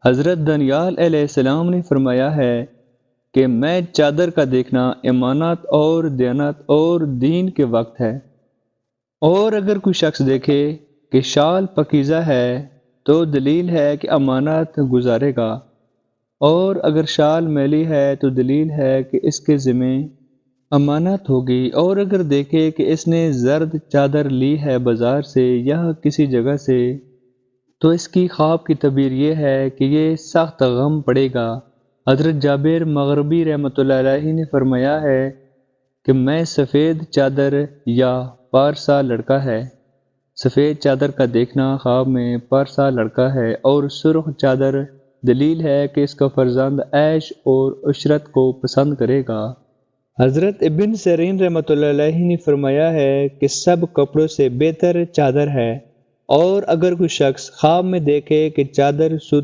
حضرت دانیال علیہ السلام نے فرمایا ہے کہ میں چادر کا دیکھنا امانت اور دیانت اور دین کے وقت ہے، اور اگر کوئی شخص دیکھے کہ شال پاکیزہ ہے تو دلیل ہے کہ امانت گزارے گا، اور اگر شال میلی ہے تو دلیل ہے کہ اس کے ذمہ امانت ہوگی، اور اگر دیکھے کہ اس نے زرد چادر لی ہے بازار سے یا کسی جگہ سے تو اس کی خواب کی تعبیر یہ ہے کہ یہ سخت غم پڑے گا۔ حضرت جابر مغربی رحمۃ اللہ علیہ نے فرمایا ہے کہ میں سفید چادر یا پارسا لڑکا ہے، سفید چادر کا دیکھنا خواب میں پارسا لڑکا ہے، اور سرخ چادر دلیل ہے کہ اس کا فرزند عیش اور عشرت کو پسند کرے گا۔ حضرت ابن سیرین رحمۃ اللہ علیہ نے فرمایا ہے کہ سب کپڑوں سے بہتر چادر ہے، اور اگر کوئی شخص خواب میں دیکھے کہ چادر سوتی